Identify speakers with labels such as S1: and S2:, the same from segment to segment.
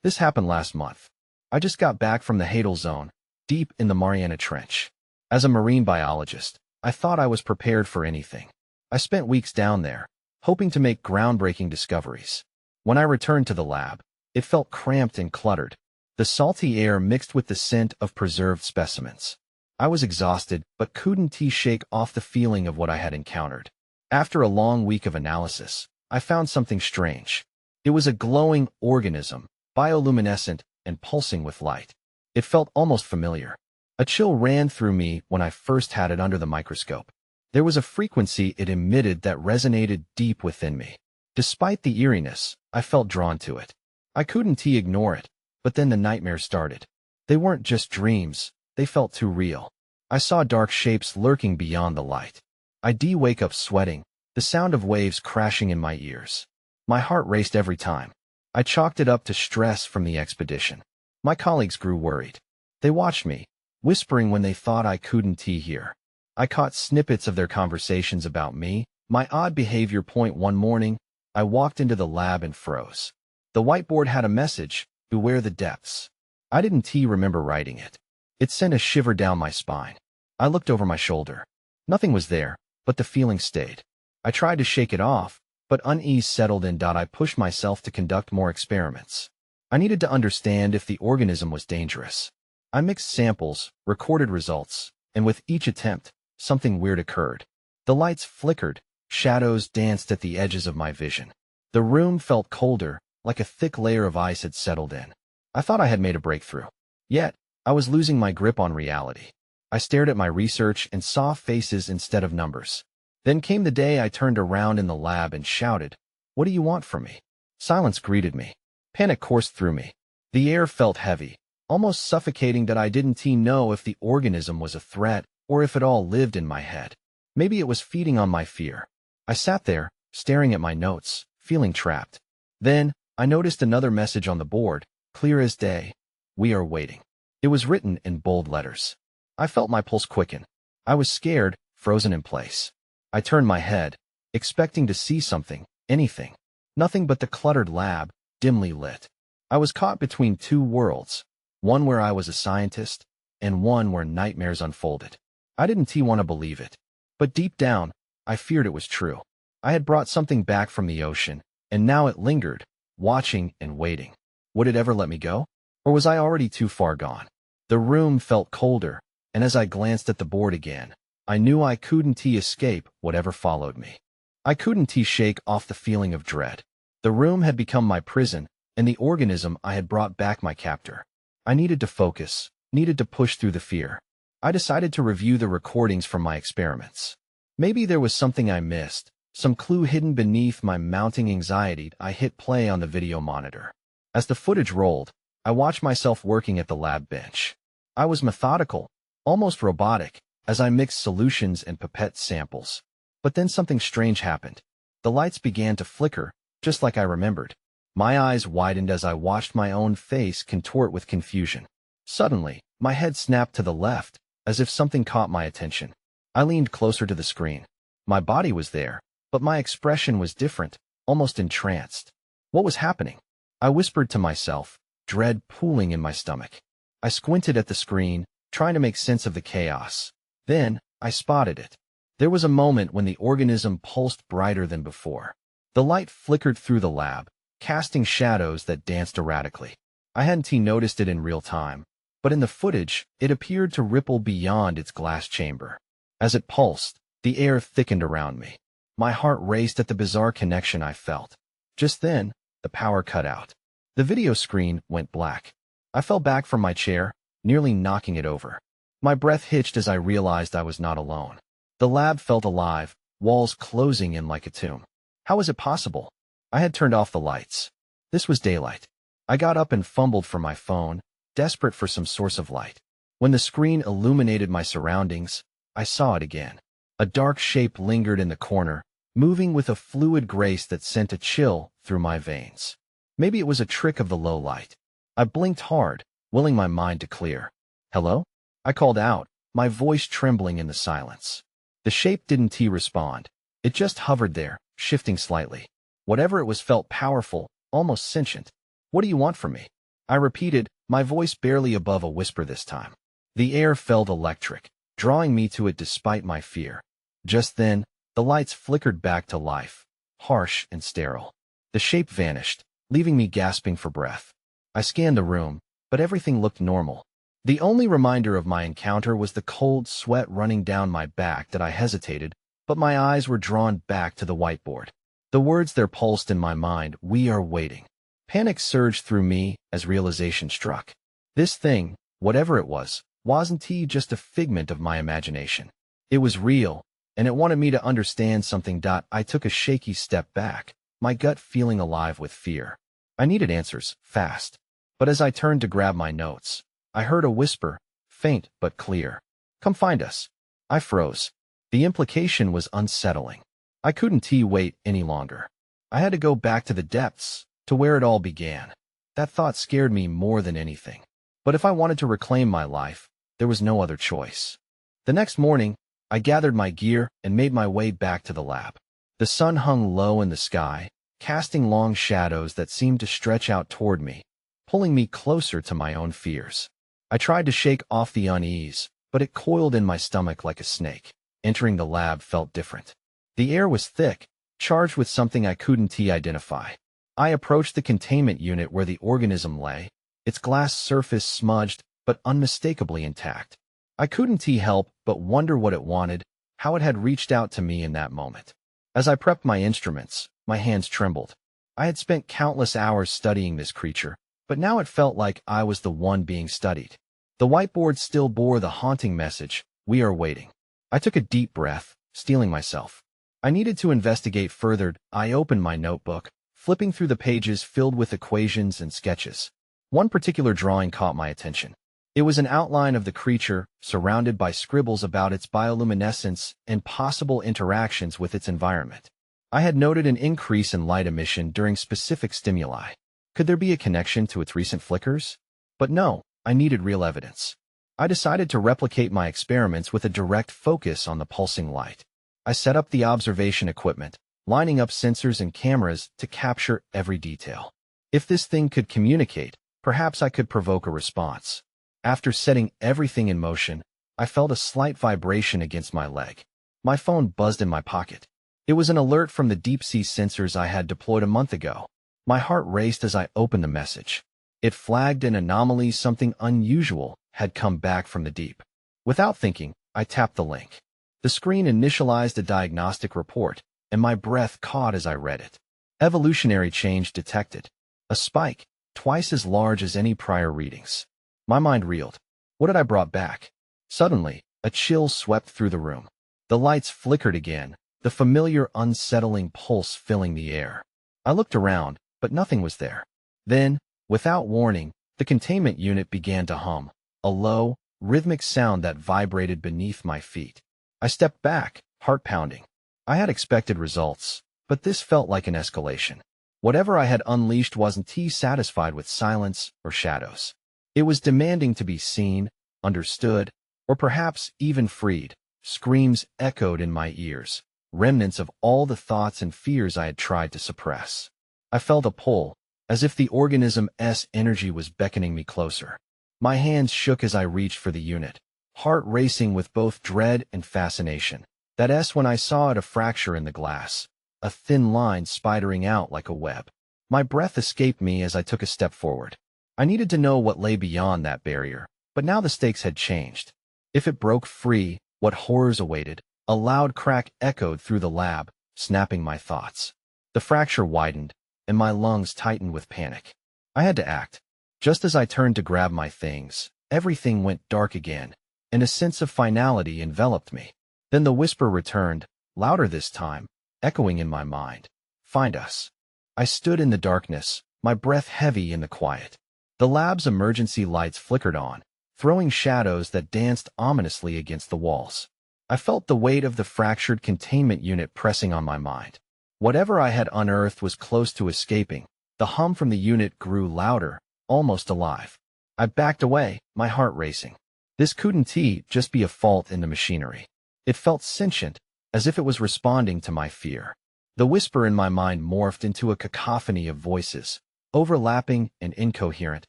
S1: This happened last month. I just got back from the Hadal zone, deep in the Mariana Trench. As a marine biologist, I thought I was prepared for anything. I spent weeks down there, hoping to make groundbreaking discoveries. When I returned to the lab, it felt cramped and cluttered. The salty air mixed with the scent of preserved specimens. I was exhausted, but couldn't shake off the feeling of what I had encountered. After a long week of analysis, I found something strange. It was a glowing organism, bioluminescent and pulsing with light. It felt almost familiar. A chill ran through me when I first had it under the microscope. There was a frequency it emitted that resonated deep within me. Despite the eeriness, I felt drawn to it. I couldn't ignore it, but then the nightmares started. They weren't just dreams, they felt too real. I saw dark shapes lurking beyond the light. I'd wake up sweating, the sound of waves crashing in my ears. My heart raced every time. I chalked it up to stress from the expedition. My colleagues grew worried. They watched me, whispering when they thought I couldn't hear. I caught snippets of their conversations about me, my odd behavior. One morning, I walked into the lab and froze. The whiteboard had a message, "Beware the depths." I didn't remember writing it. It sent a shiver down my spine. I looked over my shoulder. Nothing was there, but the feeling stayed. I tried to shake it off, but unease settled in. I pushed myself to conduct more experiments. I needed to understand if the organism was dangerous. I mixed samples, recorded results, and with each attempt, something weird occurred. The lights flickered, shadows danced at the edges of my vision. The room felt colder, like a thick layer of ice had settled in. I thought I had made a breakthrough. Yet, I was losing my grip on reality. I stared at my research and saw faces instead of numbers. Then came the day I turned around in the lab and shouted, "What do you want from me?" Silence greeted me. Panic coursed through me. The air felt heavy, almost suffocating. I didn't know if the organism was a threat or if it all lived in my head. Maybe it was feeding on my fear. I sat there, staring at my notes, feeling trapped. Then, I noticed another message on the board, clear as day. "We are waiting." It was written in bold letters. I felt my pulse quicken. I was scared, frozen in place. I turned my head, expecting to see something, anything. Nothing but the cluttered lab, dimly lit. I was caught between two worlds, one where I was a scientist, and one where nightmares unfolded. I didn't want to believe it, but deep down, I feared it was true. I had brought something back from the ocean, and now it lingered, watching and waiting. Would it ever let me go? Or was I already too far gone? The room felt colder, and as I glanced at the board again, I knew I couldn't escape whatever followed me. I couldn't shake off the feeling of dread. The room had become my prison, and the organism I had brought back my captor. I needed to focus, needed to push through the fear. I decided to review the recordings from my experiments. Maybe there was something I missed, some clue hidden beneath my mounting anxiety. I hit play on the video monitor. As the footage rolled, I watched myself working at the lab bench. I was methodical, almost robotic, as I mixed solutions and pipette samples. But then something strange happened. The lights began to flicker, just like I remembered. My eyes widened as I watched my own face contort with confusion. Suddenly, my head snapped to the left, as if something caught my attention. I leaned closer to the screen. My body was there, but my expression was different, almost entranced. What was happening? I whispered to myself, dread pooling in my stomach. I squinted at the screen, trying to make sense of the chaos. Then, I spotted it. There was a moment when the organism pulsed brighter than before. The light flickered through the lab, casting shadows that danced erratically. I hadn't noticed it in real time, but in the footage, it appeared to ripple beyond its glass chamber. As it pulsed, the air thickened around me. My heart raced at the bizarre connection I felt. Just then, the power cut out. The video screen went black. I fell back from my chair, nearly knocking it over. My breath hitched as I realized I was not alone. The lab felt alive, walls closing in like a tomb. How was it possible? I had turned off the lights. This was daylight. I got up and fumbled for my phone, desperate for some source of light. When the screen illuminated my surroundings, I saw it again. A dark shape lingered in the corner, moving with a fluid grace that sent a chill through my veins. Maybe it was a trick of the low light. I blinked hard, willing my mind to clear. "Hello?" I called out, my voice trembling in the silence. The shape didn't respond. It just hovered there, shifting slightly. Whatever it was felt powerful, almost sentient. "What do you want from me?" I repeated, my voice barely above a whisper this time. The air felt electric, drawing me to it despite my fear. Just then, the lights flickered back to life, harsh and sterile. The shape vanished, leaving me gasping for breath. I scanned the room, but everything looked normal. The only reminder of my encounter was the cold sweat running down my back that I hesitated, but my eyes were drawn back to the whiteboard. The words there pulsed in my mind, "We are waiting." Panic surged through me as realization struck. This thing, whatever it was, wasn't just a figment of my imagination. It was real, and it wanted me to understand something. I took a shaky step back, my gut feeling alive with fear. I needed answers, fast. But as I turned to grab my notes, I heard a whisper, faint but clear. "Come find us." I froze. The implication was unsettling. I couldn't wait any longer. I had to go back to the depths, to where it all began. That thought scared me more than anything. But if I wanted to reclaim my life, there was no other choice. The next morning, I gathered my gear and made my way back to the lab. The sun hung low in the sky, casting long shadows that seemed to stretch out toward me, pulling me closer to my own fears. I tried to shake off the unease, but it coiled in my stomach like a snake. Entering the lab felt different. The air was thick, charged with something I couldn't identify. I approached the containment unit where the organism lay, its glass surface smudged but unmistakably intact. I couldn't help but wonder what it wanted, how it had reached out to me in that moment. As I prepped my instruments, my hands trembled. I had spent countless hours studying this creature, but now it felt like I was the one being studied. The whiteboard still bore the haunting message, "We are waiting." I took a deep breath, steeling myself. I needed to investigate further. I opened my notebook, flipping through the pages filled with equations and sketches. One particular drawing caught my attention. It was an outline of the creature, surrounded by scribbles about its bioluminescence and possible interactions with its environment. I had noted an increase in light emission during specific stimuli. Could there be a connection to its recent flickers? But no, I needed real evidence. I decided to replicate my experiments with a direct focus on the pulsing light. I set up the observation equipment, lining up sensors and cameras to capture every detail. If this thing could communicate, perhaps I could provoke a response. After setting everything in motion, I felt a slight vibration against my leg. My phone buzzed in my pocket. It was an alert from the deep-sea sensors I had deployed a month ago. My heart raced as I opened the message. It flagged an anomaly. Something unusual had come back from the deep. Without thinking, I tapped the link. The screen initialized a diagnostic report, and my breath caught as I read it. Evolutionary change detected. A spike, twice as large as any prior readings. My mind reeled. What had I brought back? Suddenly, a chill swept through the room. The lights flickered again, the familiar unsettling pulse filling the air. I looked around, but nothing was there. Then, without warning, the containment unit began to hum, a low, rhythmic sound that vibrated beneath my feet. I stepped back, heart pounding. I had expected results, but this felt like an escalation. Whatever I had unleashed wasn't satisfied with silence or shadows. It was demanding to be seen, understood, or perhaps even freed. Screams echoed in my ears, remnants of all the thoughts and fears I had tried to suppress. I felt a pull, as if the organism's energy was beckoning me closer. My hands shook as I reached for the unit, heart racing with both dread and fascination. That when I saw it, a fracture in the glass, a thin line spidering out like a web. My breath escaped me as I took a step forward. I needed to know what lay beyond that barrier, but now the stakes had changed. If it broke free, what horrors awaited? A loud crack echoed through the lab, snapping my thoughts. The fracture widened, and my lungs tightened with panic. I had to act. Just as I turned to grab my things, everything went dark again, and a sense of finality enveloped me. Then the whisper returned, louder this time, echoing in my mind. "Find us." I stood in the darkness, my breath heavy in the quiet. The lab's emergency lights flickered on, throwing shadows that danced ominously against the walls. I felt the weight of the fractured containment unit pressing on my mind. Whatever I had unearthed was close to escaping. The hum from the unit grew louder, almost alive. I backed away, my heart racing. This couldn't just be a fault in the machinery. It felt sentient, as if it was responding to my fear. The whisper in my mind morphed into a cacophony of voices, overlapping and incoherent.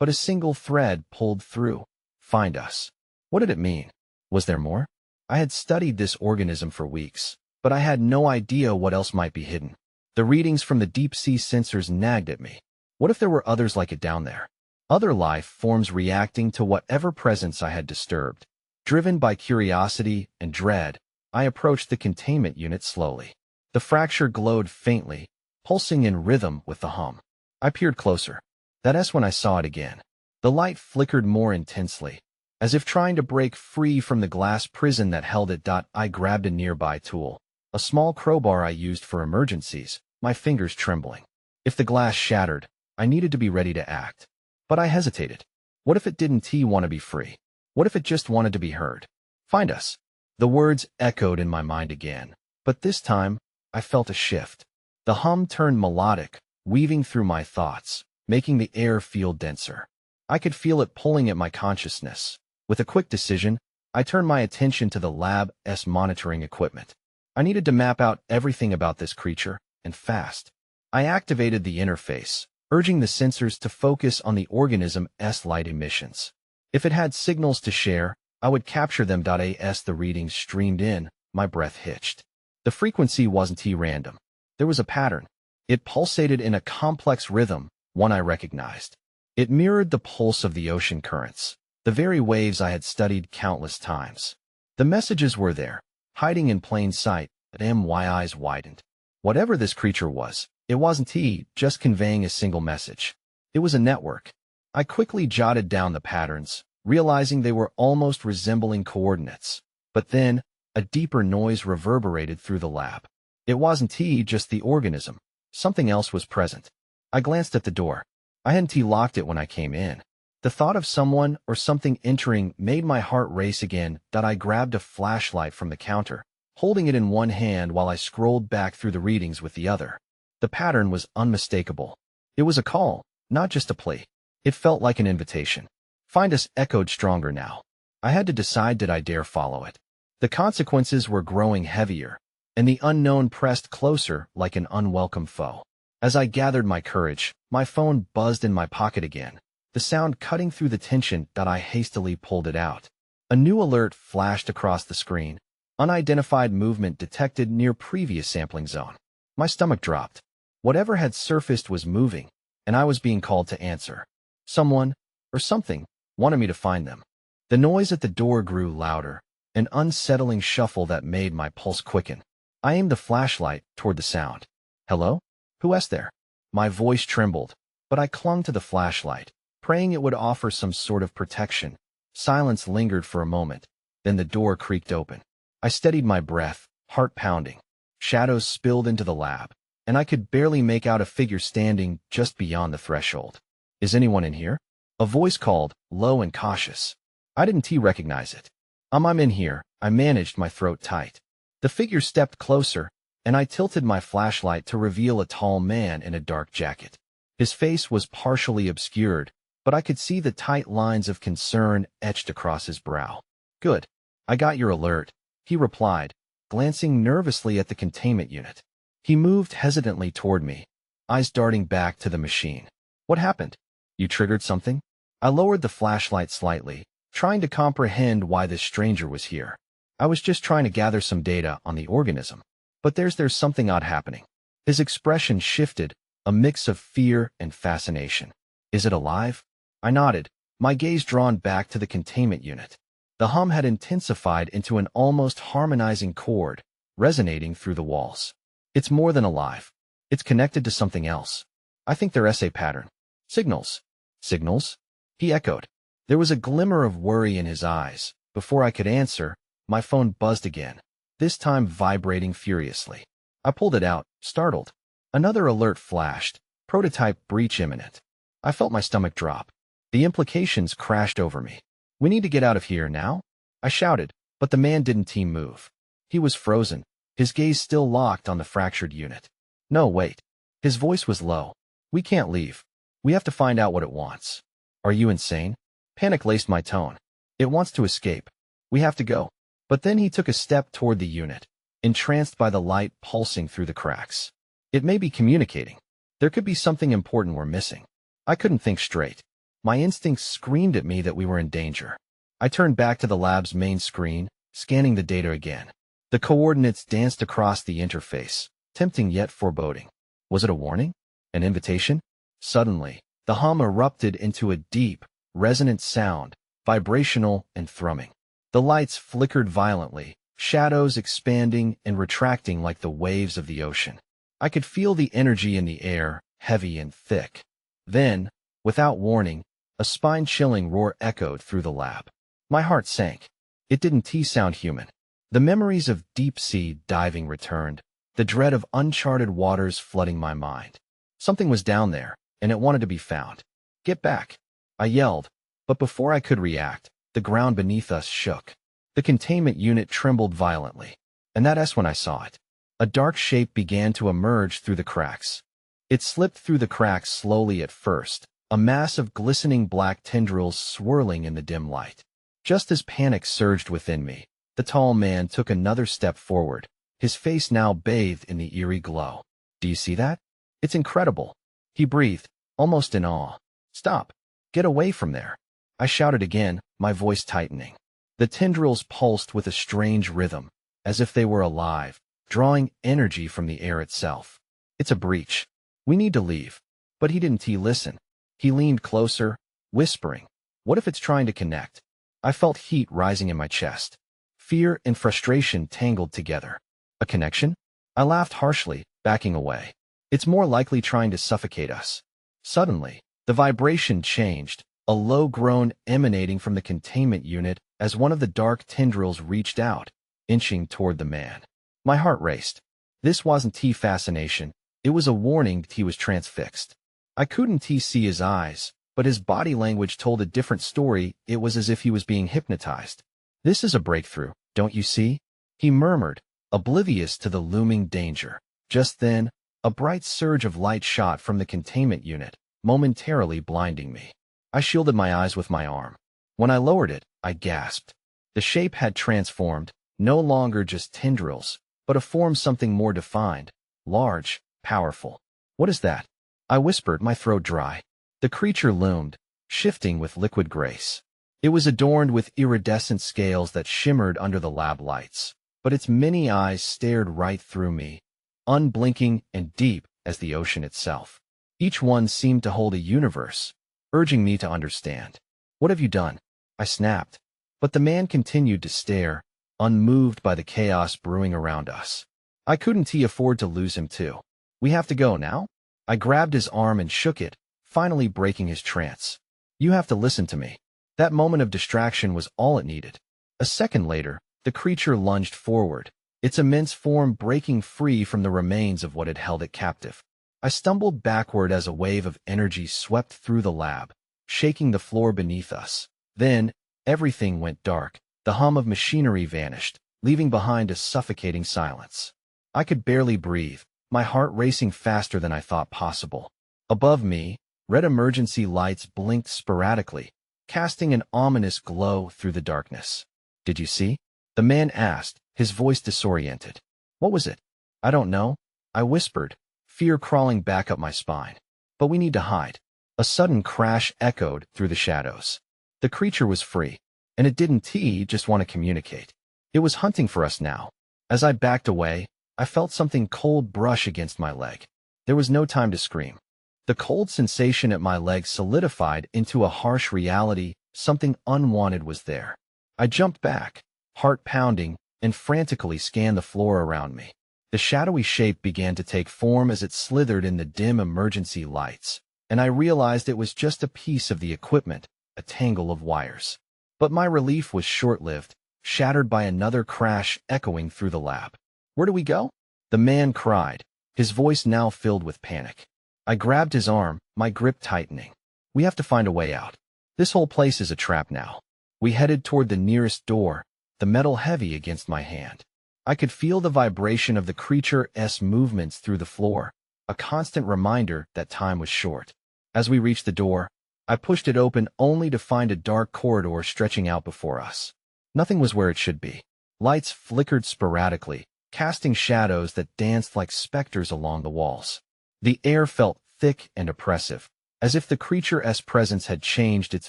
S1: but a single thread pulled through. Find us. What did it mean? Was there more? I had studied this organism for weeks, but I had no idea what else might be hidden. The readings from the deep-sea sensors nagged at me. What if there were others like it down there? Other life forms reacting to whatever presence I had disturbed. Driven by curiosity and dread, I approached the containment unit slowly. The fracture glowed faintly, pulsing in rhythm with the hum. I peered closer. That's when I saw it again. The light flickered more intensely, as if trying to break free from the glass prison that held it. I grabbed a nearby tool, a small crowbar I used for emergencies, my fingers trembling. If the glass shattered, I needed to be ready to act. But I hesitated. What if it didn't want to be free? What if it just wanted to be heard? Find us. The words echoed in my mind again, but this time, I felt a shift. The hum turned melodic, weaving through my thoughts, making the air feel denser. I could feel it pulling at my consciousness. With a quick decision, I turned my attention to the lab's monitoring equipment. I needed to map out everything about this creature, and fast. I activated the interface, urging the sensors to focus on the organism's light emissions. If it had signals to share, I would capture them. As the readings streamed in, my breath hitched. The frequency wasn't random. There was a pattern. It pulsated in a complex rhythm, one I recognized. It mirrored the pulse of the ocean currents, the very waves I had studied countless times. The messages were there, hiding in plain sight, but my eyes widened. Whatever this creature was, it wasn't just conveying a single message. It was a network. I quickly jotted down the patterns, realizing they were almost resembling coordinates. But then, a deeper noise reverberated through the lab. It wasn't just the organism. Something else was present. I glanced at the door. I hadn't locked it when I came in. The thought of someone or something entering made my heart race again. I grabbed a flashlight from the counter, holding it in one hand while I scrolled back through the readings with the other. The pattern was unmistakable. It was a call, not just a plea. It felt like an invitation. Find us echoed stronger now. I had to decide, did I dare follow it? The consequences were growing heavier, and the unknown pressed closer like an unwelcome foe. As I gathered my courage, my phone buzzed in my pocket again, the sound cutting through the tension. I hastily pulled it out. A new alert flashed across the screen. Unidentified movement detected near previous sampling zone. My stomach dropped. Whatever had surfaced was moving, and I was being called to answer. Someone, or something, wanted me to find them. The noise at the door grew louder, an unsettling shuffle that made my pulse quicken. I aimed the flashlight toward the sound. Hello? Who's there? My voice trembled, but I clung to the flashlight, praying it would offer some sort of protection. Silence lingered for a moment, then the door creaked open. I steadied my breath, heart pounding. Shadows spilled into the lab, and I could barely make out a figure standing just beyond the threshold. Is anyone in here? A voice called, low and cautious. I didn't recognize it. I'm in here. I managed, my throat tight. The figure stepped closer, and I tilted my flashlight to reveal a tall man in a dark jacket. His face was partially obscured, but I could see the tight lines of concern etched across his brow. Good. I got your alert, he replied, glancing nervously at the containment unit. He moved hesitantly toward me, eyes darting back to the machine. What happened? You triggered something? I lowered the flashlight slightly, trying to comprehend why this stranger was here. I was just trying to gather some data on the organism. But there's something odd happening. His expression shifted, a mix of fear and fascination. Is it alive? I nodded, my gaze drawn back to the containment unit. The hum had intensified into an almost harmonizing chord, resonating through the walls. It's more than alive. It's connected to something else. I think they're SA pattern. Signals. Signals? He echoed. There was a glimmer of worry in his eyes. Before I could answer, my phone buzzed again, this time vibrating furiously. I pulled it out, startled. Another alert flashed. Prototype breach imminent. I felt my stomach drop. The implications crashed over me. We need to get out of here now? I shouted, but the man didn't move. He was frozen, his gaze still locked on the fractured unit. No, wait. His voice was low. We can't leave. We have to find out what it wants. Are you insane? Panic laced my tone. It wants to escape. We have to go. But then he took a step toward the unit, entranced by the light pulsing through the cracks. It may be communicating. There could be something important we're missing. I couldn't think straight. My instincts screamed at me that we were in danger. I turned back to the lab's main screen, scanning the data again. The coordinates danced across the interface, tempting yet foreboding. Was it a warning? An invitation? Suddenly, the hum erupted into a deep, resonant sound, vibrational and thrumming. The lights flickered violently, shadows expanding and retracting like the waves of the ocean. I could feel the energy in the air, heavy and thick. Then, without warning, a spine-chilling roar echoed through the lab. My heart sank. It didn't sound human. The memories of deep-sea diving returned, the dread of uncharted waters flooding my mind. Something was down there, and it wanted to be found. Get back! I yelled, but before I could react, the ground beneath us shook. The containment unit trembled violently, and that's when I saw it. A dark shape began to emerge through the cracks. It slipped through the cracks slowly at first, a mass of glistening black tendrils swirling in the dim light. Just as panic surged within me, the tall man took another step forward, his face now bathed in the eerie glow. Do you see that? It's incredible. He breathed, almost in awe. Stop! Get away from there! I shouted again, my voice tightening. The tendrils pulsed with a strange rhythm, as if they were alive, drawing energy from the air itself. It's a breach. We need to leave. But he didn't listen. He leaned closer, whispering, what if it's trying to connect? I felt heat rising in my chest. Fear and frustration tangled together. A connection? I laughed harshly, backing away. It's more likely trying to suffocate us. Suddenly, the vibration changed, a low groan emanating from the containment unit as one of the dark tendrils reached out, inching toward the man. My heart raced. This wasn't fascination. It was a warning that he was transfixed. I couldn't see his eyes, but his body language told a different story. It was as if he was being hypnotized. This is a breakthrough, don't you see? He murmured, oblivious to the looming danger. Just then, a bright surge of light shot from the containment unit, momentarily blinding me. I shielded my eyes with my arm. When I lowered it, I gasped. The shape had transformed, no longer just tendrils, but a form something more defined, large, powerful. What is that? I whispered, my throat dry. The creature loomed, shifting with liquid grace. It was adorned with iridescent scales that shimmered under the lab lights, but its many eyes stared right through me, unblinking and deep as the ocean itself. Each one seemed to hold a universe, urging me to understand. What have you done? I snapped, but the man continued to stare, unmoved by the chaos brewing around us. I couldn't afford to lose him too. We have to go now? I grabbed his arm and shook it, finally breaking his trance. You have to listen to me. That moment of distraction was all it needed. A second later, the creature lunged forward, its immense form breaking free from the remains of what had held it captive. I stumbled backward as a wave of energy swept through the lab, shaking the floor beneath us. Then, everything went dark. The hum of machinery vanished, leaving behind a suffocating silence. I could barely breathe, my heart racing faster than I thought possible. Above me, red emergency lights blinked sporadically, casting an ominous glow through the darkness. Did you see? The man asked, his voice disoriented. What was it? I don't know, I whispered, fear crawling back up my spine. But we need to hide. A sudden crash echoed through the shadows. The creature was free, and it didn't just want to communicate. It was hunting for us now. As I backed away, I felt something cold brush against my leg. There was no time to scream. The cold sensation at my leg solidified into a harsh reality. Something unwanted was there. I jumped back, heart pounding, and frantically scanned the floor around me. The shadowy shape began to take form as it slithered in the dim emergency lights, and I realized it was just a piece of the equipment, a tangle of wires. But my relief was short-lived, shattered by another crash echoing through the lab. Where do we go? The man cried, his voice now filled with panic. I grabbed his arm, my grip tightening. We have to find a way out. This whole place is a trap now. We headed toward the nearest door, the metal heavy against my hand. I could feel the vibration of the creature's movements through the floor, a constant reminder that time was short. As we reached the door, I pushed it open only to find a dark corridor stretching out before us. Nothing was where it should be. Lights flickered sporadically, casting shadows that danced like specters along the walls. The air felt thick and oppressive, as if the creature's presence had changed its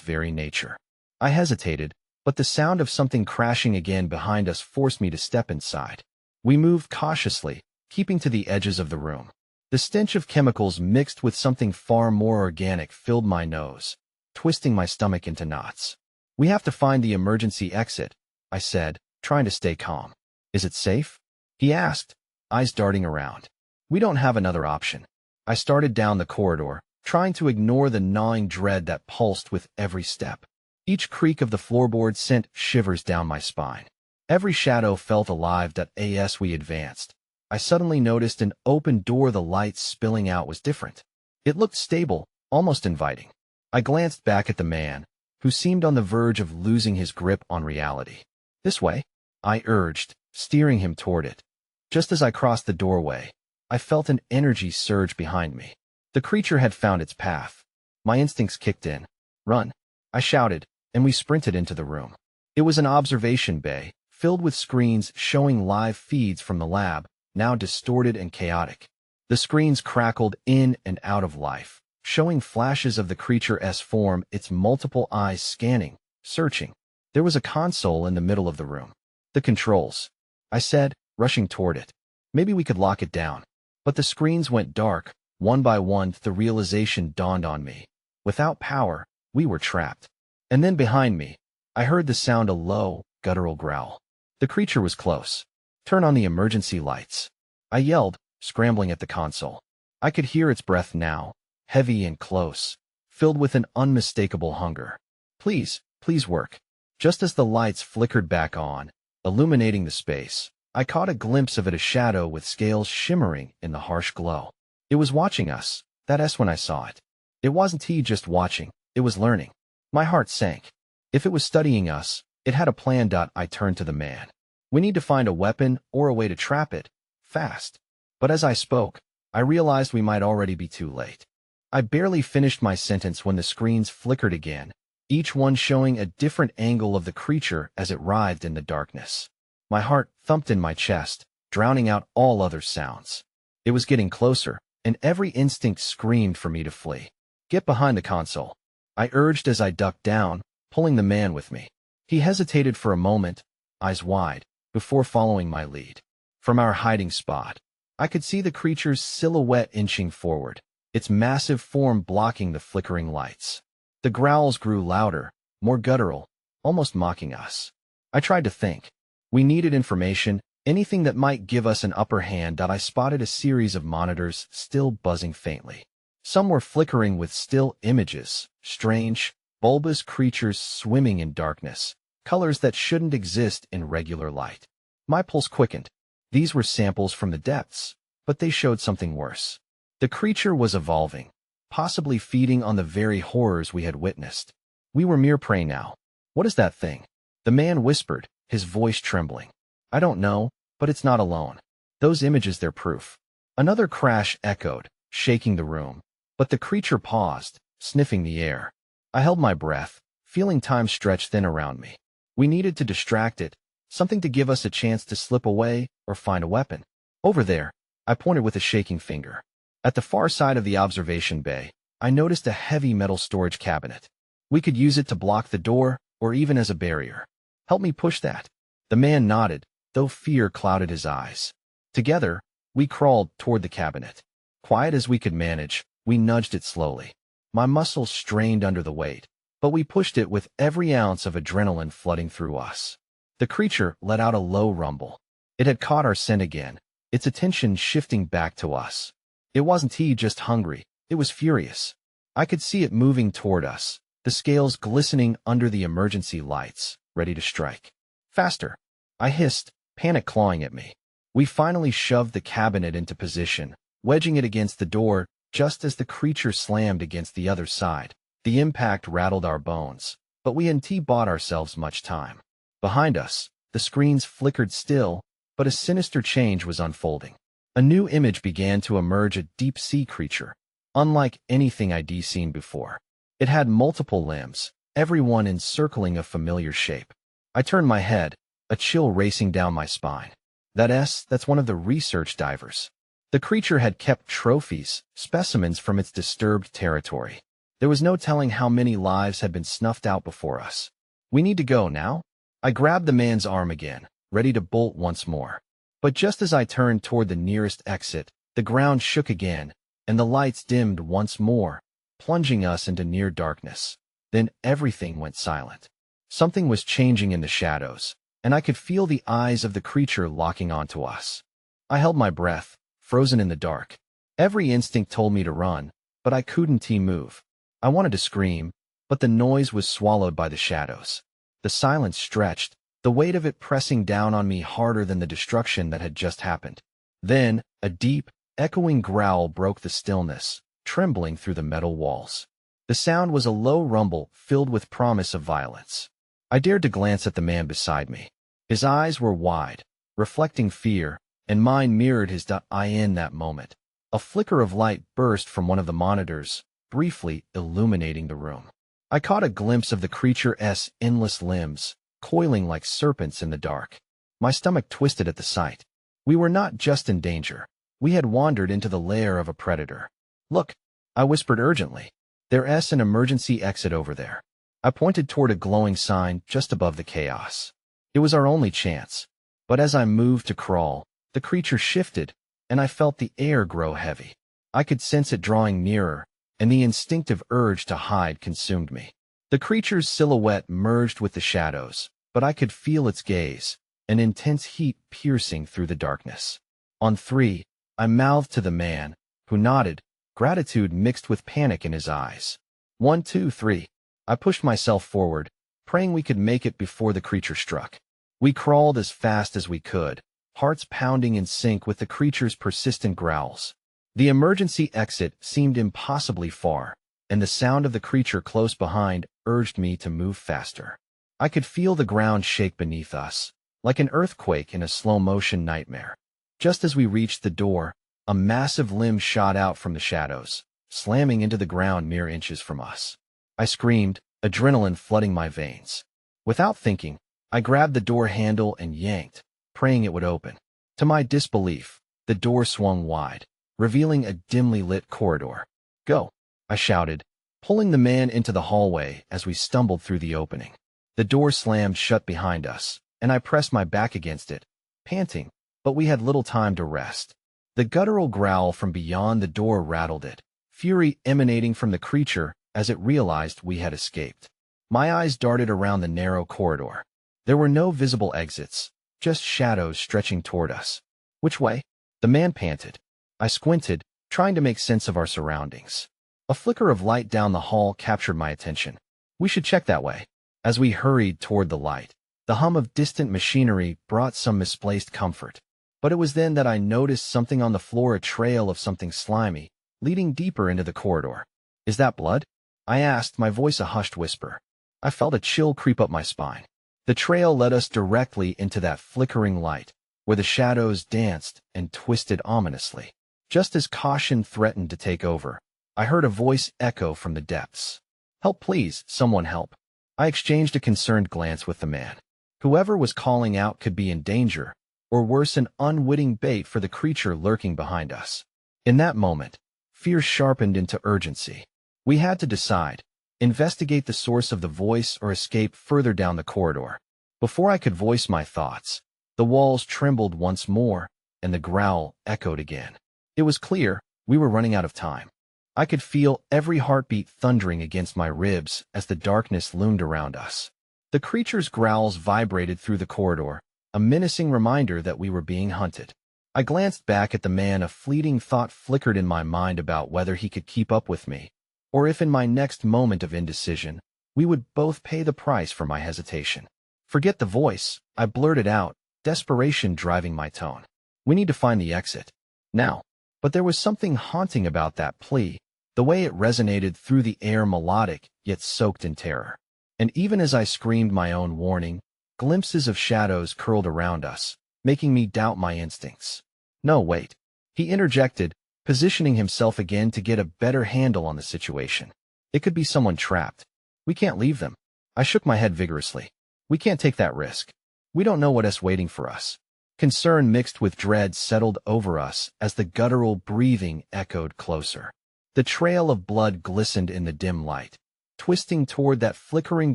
S1: very nature. I hesitated, but the sound of something crashing again behind us forced me to step inside. We moved cautiously, keeping to the edges of the room. The stench of chemicals mixed with something far more organic filled my nose, twisting my stomach into knots. "We have to find the emergency exit," I said, trying to stay calm. "Is it safe?" he asked, eyes darting around. "We don't have another option." I started down the corridor, trying to ignore the gnawing dread that pulsed with every step. Each creak of the floorboard sent shivers down my spine. Every shadow felt alive as we advanced. I suddenly noticed an open door. The light spilling out was different. It looked stable, almost inviting. I glanced back at the man, who seemed on the verge of losing his grip on reality. "This way," I urged, steering him toward it. Just as I crossed the doorway, I felt an energy surge behind me. The creature had found its path. My instincts kicked in. "Run," I shouted, and we sprinted into the room. It was an observation bay, filled with screens showing live feeds from the lab, now distorted and chaotic. The screens crackled in and out of life, showing flashes of the creature's form, its multiple eyes scanning, searching. There was a console in the middle of the room. "The controls," I said, rushing toward it. "Maybe we could lock it down." But the screens went dark. One by one, the realization dawned on me. Without power, we were trapped. And then behind me, I heard the sound of a low, guttural growl. The creature was close. "Turn on the emergency lights," I yelled, scrambling at the console. I could hear its breath now, heavy and close, filled with an unmistakable hunger. Please work." Just as the lights flickered back on, illuminating the space, I caught a glimpse of it, a shadow with scales shimmering in the harsh glow. It was watching us. That's when I saw it. It wasn't just watching, it was learning. My heart sank. If it was studying us, it had a plan. I turned to the man. "We need to find a weapon or a way to trap it, fast." But as I spoke, I realized we might already be too late. I barely finished my sentence when the screens flickered again, each one showing a different angle of the creature as it writhed in the darkness. My heart thumped in my chest, drowning out all other sounds. It was getting closer, and every instinct screamed for me to flee. "Get behind the console," I urged as I ducked down, pulling the man with me. He hesitated for a moment, eyes wide, before following my lead. From our hiding spot, I could see the creature's silhouette inching forward, its massive form blocking the flickering lights. The growls grew louder, more guttural, almost mocking us. I tried to think. We needed information, anything that might give us an upper hand. I spotted a series of monitors still buzzing faintly. Some were flickering with still images, strange, bulbous creatures swimming in darkness, colors that shouldn't exist in regular light. My pulse quickened. These were samples from the depths, but they showed something worse. The creature was evolving, possibly feeding on the very horrors we had witnessed. We were mere prey now. "What is that thing?" the man whispered, his voice trembling. "I don't know, but it's not alone. Those images, they're proof." Another crash echoed, shaking the room, but the creature paused, sniffing the air. I held my breath, feeling time stretch thin around me. We needed to distract it, something to give us a chance to slip away or find a weapon. "Over there," I pointed with a shaking finger. At the far side of the observation bay, I noticed a heavy metal storage cabinet. We could use it to block the door or even as a barrier. "Help me push that." The man nodded, though fear clouded his eyes. Together, we crawled toward the cabinet. Quiet as we could manage, we nudged it slowly. My muscles strained under the weight, but we pushed it with every ounce of adrenaline flooding through us. The creature let out a low rumble. It had caught our scent again, its attention shifting back to us. It wasn't just hungry, it was furious. I could see it moving toward us, the scales glistening under the emergency lights, ready to strike. "Faster," I hissed, panic clawing at me. We finally shoved the cabinet into position, wedging it against the door just as the creature slammed against the other side. The impact rattled our bones, but we hadn't bought ourselves much time. Behind us, the screens flickered still, but a sinister change was unfolding. A new image began to emerge, a deep-sea creature, unlike anything I'd seen before. It had multiple limbs, every one encircling a familiar shape. I turned my head, a chill racing down my spine. That's one of the research divers. The creature had kept trophies, specimens from its disturbed territory. There was no telling how many lives had been snuffed out before us. We need to go now? I grabbed the man's arm again, ready to bolt once more. But just as I turned toward the nearest exit, the ground shook again, and the lights dimmed once more, plunging us into near darkness. Then everything went silent. Something was changing in the shadows, and I could feel the eyes of the creature locking onto us. I held my breath, frozen in the dark. Every instinct told me to run, but I couldn't move. I wanted to scream, but the noise was swallowed by the shadows. The silence stretched, the weight of it pressing down on me harder than the destruction that had just happened. Then, a deep, echoing growl broke the stillness, trembling through the metal walls. The sound was a low rumble filled with promise of violence. I dared to glance at the man beside me. His eyes were wide, reflecting fear, and mine mirrored his eye in that moment. A flicker of light burst from one of the monitors, briefly illuminating the room. I caught a glimpse of the creature's endless limbs, coiling like serpents in the dark. My stomach twisted at the sight. We were not just in danger. We had wandered into the lair of a predator. "Look," I whispered urgently. "There's an emergency exit over there." I pointed toward a glowing sign just above the chaos. It was our only chance. But as I moved to crawl, the creature shifted, and I felt the air grow heavy. I could sense it drawing nearer, and the instinctive urge to hide consumed me. The creature's silhouette merged with the shadows, but I could feel its gaze, an intense heat piercing through the darkness. On three, I mouthed to the man, who nodded, gratitude mixed with panic in his eyes. 1, 2, 3. I pushed myself forward, praying we could make it before the creature struck. We crawled as fast as we could, hearts pounding in sync with the creature's persistent growls. The emergency exit seemed impossibly far, and the sound of the creature close behind urged me to move faster. I could feel the ground shake beneath us, like an earthquake in a slow-motion nightmare. Just as we reached the door, a massive limb shot out from the shadows, slamming into the ground mere inches from us. I screamed, adrenaline flooding my veins. Without thinking, I grabbed the door handle and yanked, praying it would open. To my disbelief, the door swung wide, revealing a dimly lit corridor. "Go," I shouted, pulling the man into the hallway as we stumbled through the opening. The door slammed shut behind us, and I pressed my back against it, panting, but we had little time to rest. The guttural growl from beyond the door rattled it, fury emanating from the creature as it realized we had escaped. My eyes darted around the narrow corridor. There were no visible exits, just shadows stretching toward us. "Which way?" the man panted. I squinted, trying to make sense of our surroundings. A flicker of light down the hall captured my attention. "We should check that way." As we hurried toward the light, the hum of distant machinery brought some misplaced comfort. But it was then that I noticed something on the floor, a trail of something slimy, leading deeper into the corridor. "Is that blood?" I asked, my voice a hushed whisper. I felt a chill creep up my spine. The trail led us directly into that flickering light, where the shadows danced and twisted ominously. Just as caution threatened to take over, I heard a voice echo from the depths. "Help, please, someone help." I exchanged a concerned glance with the man. Whoever was calling out could be in danger, or worse, an unwitting bait for the creature lurking behind us. In that moment, fear sharpened into urgency. We had to decide, investigate the source of the voice or escape further down the corridor. Before I could voice my thoughts, the walls trembled once more, and the growl echoed again. It was clear we were running out of time. I could feel every heartbeat thundering against my ribs as the darkness loomed around us. The creature's growls vibrated through the corridor, a menacing reminder that we were being hunted. I glanced back at the man. A fleeting thought flickered in my mind about whether he could keep up with me, or if in my next moment of indecision, we would both pay the price for my hesitation. "Forget the voice," I blurted out, desperation driving my tone. "We need to find the exit. Now." But there was something haunting about that plea, the way it resonated through the air, melodic, yet soaked in terror. And even as I screamed my own warning, glimpses of shadows curled around us, making me doubt my instincts. "No, wait," he interjected, positioning himself again to get a better handle on the situation. "It could be someone trapped. We can't leave them." I shook my head vigorously. "We can't take that risk. We don't know what's waiting for us." Concern mixed with dread settled over us as the guttural breathing echoed closer. The trail of blood glistened in the dim light, twisting toward that flickering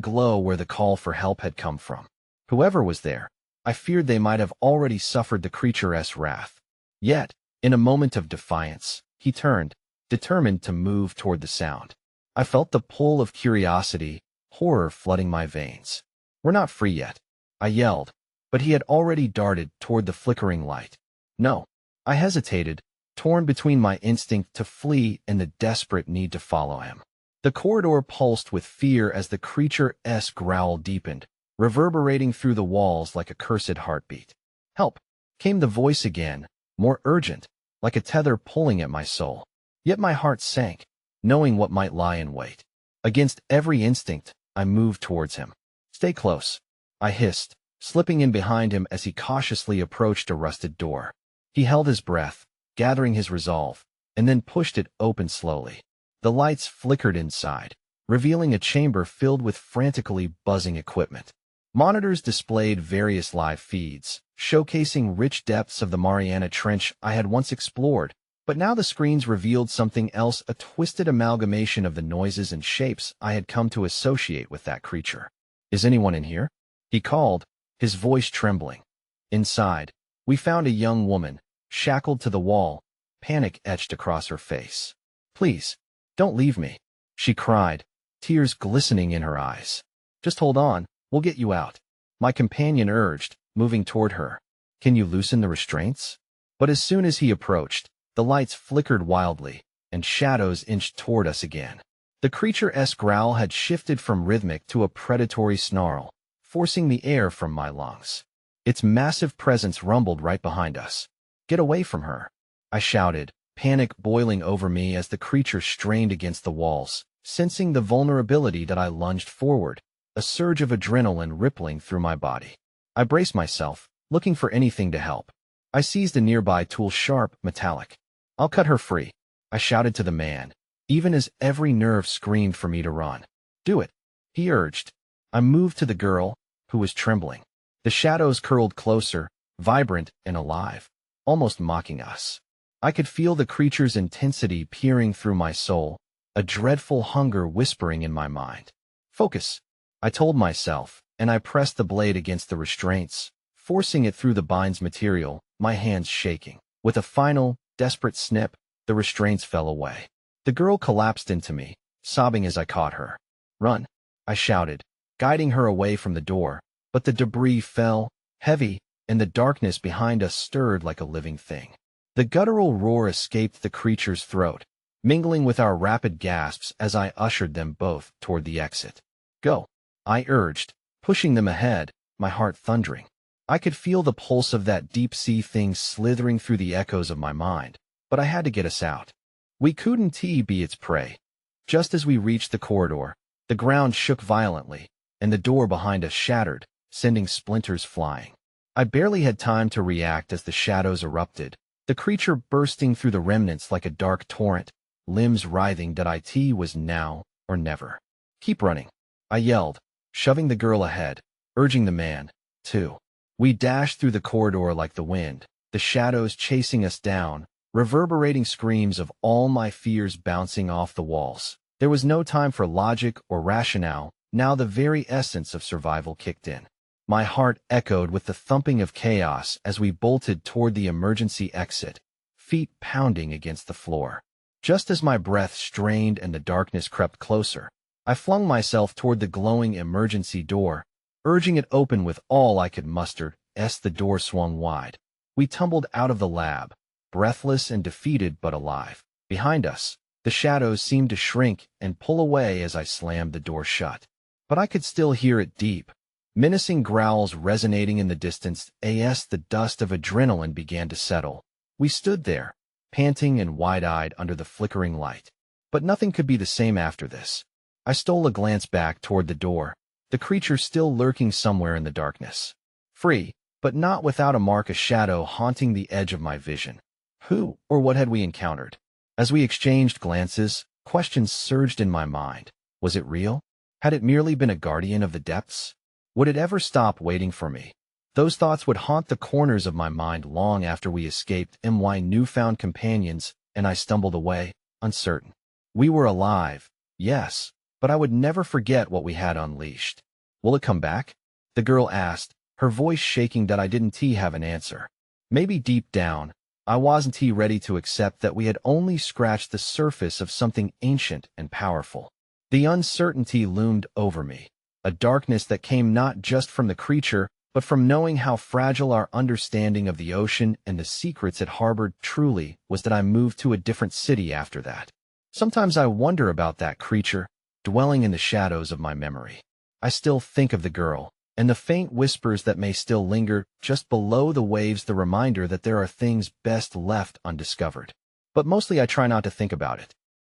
S1: glow where the call for help had come from. Whoever was there, I feared they might have already suffered the creature's wrath. Yet, in a moment of defiance, he turned, determined to move toward the sound. I felt the pull of curiosity, horror flooding my veins. "We're not free yet," I yelled, but he had already darted toward the flickering light. "No." I hesitated, torn between my instinct to flee and the desperate need to follow him. The corridor pulsed with fear as the creature's growl deepened, reverberating through the walls like a cursed heartbeat. "Help!" came the voice again, more urgent, like a tether pulling at my soul. Yet my heart sank, knowing what might lie in wait. Against every instinct, I moved towards him. "Stay close," I hissed, slipping in behind him as he cautiously approached a rusted door. He held his breath, gathering his resolve, and then pushed it open slowly. The lights flickered inside, revealing a chamber filled with frantically buzzing equipment. Monitors displayed various live feeds, showcasing rich depths of the Mariana Trench I had once explored, but now the screens revealed something else, a twisted amalgamation of the noises and shapes I had come to associate with that creature. "Is anyone in here?" he called, his voice trembling. Inside, we found a young woman, shackled to the wall, panic etched across her face. "Please, don't leave me," she cried, tears glistening in her eyes. "Just hold on, we'll get you out," my companion urged, moving toward her. "Can you loosen the restraints?" But as soon as he approached, the lights flickered wildly, and shadows inched toward us again. The creature's growl had shifted from rhythmic to a predatory snarl, forcing the air from my lungs. Its massive presence rumbled right behind us. "Get away from her," I shouted, panic boiling over me as the creature strained against the walls. Sensing the vulnerability that I lunged forward, a surge of adrenaline rippling through my body. I braced myself, looking for anything to help. I seized a nearby tool, sharp, metallic. "I'll cut her free," I shouted to the man, even as every nerve screamed for me to run. "Do it," he urged. I moved to the girl, who was trembling. The shadows curled closer, vibrant and alive, almost mocking us. I could feel the creature's intensity peering through my soul, a dreadful hunger whispering in my mind. "Focus," I told myself, and I pressed the blade against the restraints, forcing it through the bind's material, my hands shaking. With a final, desperate snip, the restraints fell away. The girl collapsed into me, sobbing as I caught her. "Run," I shouted, guiding her away from the door, but the debris fell, heavy, and the darkness behind us stirred like a living thing. The guttural roar escaped the creature's throat, mingling with our rapid gasps as I ushered them both toward the exit. "Go," I urged, pushing them ahead, my heart thundering. I could feel the pulse of that deep-sea thing slithering through the echoes of my mind, but I had to get us out. We couldn't be its prey. Just as we reached the corridor, the ground shook violently, and the door behind us shattered, sending splinters flying. I barely had time to react as the shadows erupted, the creature bursting through the remnants like a dark torrent, limbs writhing that it was now or never. "Keep running," I yelled, shoving the girl ahead, urging the man, too. We dashed through the corridor like the wind, the shadows chasing us down, reverberating screams of all my fears bouncing off the walls. There was no time for logic or rationale, now the very essence of survival kicked in. My heart echoed with the thumping of chaos as we bolted toward the emergency exit, feet pounding against the floor. Just as my breath strained and the darkness crept closer, I flung myself toward the glowing emergency door, urging it open with all I could muster. As the door swung wide, we tumbled out of the lab, breathless and defeated but alive. Behind us, the shadows seemed to shrink and pull away as I slammed the door shut. But I could still hear it deep, menacing growls resonating in the distance. As the dust of adrenaline began to settle, we stood there, panting and wide-eyed under the flickering light. But nothing could be the same after this. I stole a glance back toward the door, the creature still lurking somewhere in the darkness. Free, but not without a mark of shadow haunting the edge of my vision. Who or what had we encountered? As we exchanged glances, questions surged in my mind. Was it real? Had it merely been a guardian of the depths? Would it ever stop waiting for me? Those thoughts would haunt the corners of my mind long after we escaped my newfound companions and I stumbled away, uncertain. We were alive, yes, but I would never forget what we had unleashed. Will it come back? The girl asked, her voice shaking that I didn't have an answer. Maybe deep down, I wasn't ready to accept that we had only scratched the surface of something ancient and powerful. The uncertainty loomed over me, a darkness that came not just from the creature, but from knowing how fragile our understanding of the ocean and the secrets it harbored truly was. That I moved to a different city after that. Sometimes I wonder about that creature, dwelling in the shadows of my memory. I still think of the girl, and the faint whispers that may still linger just below the waves, the reminder that there are things best left undiscovered. But mostly I try not to think about it.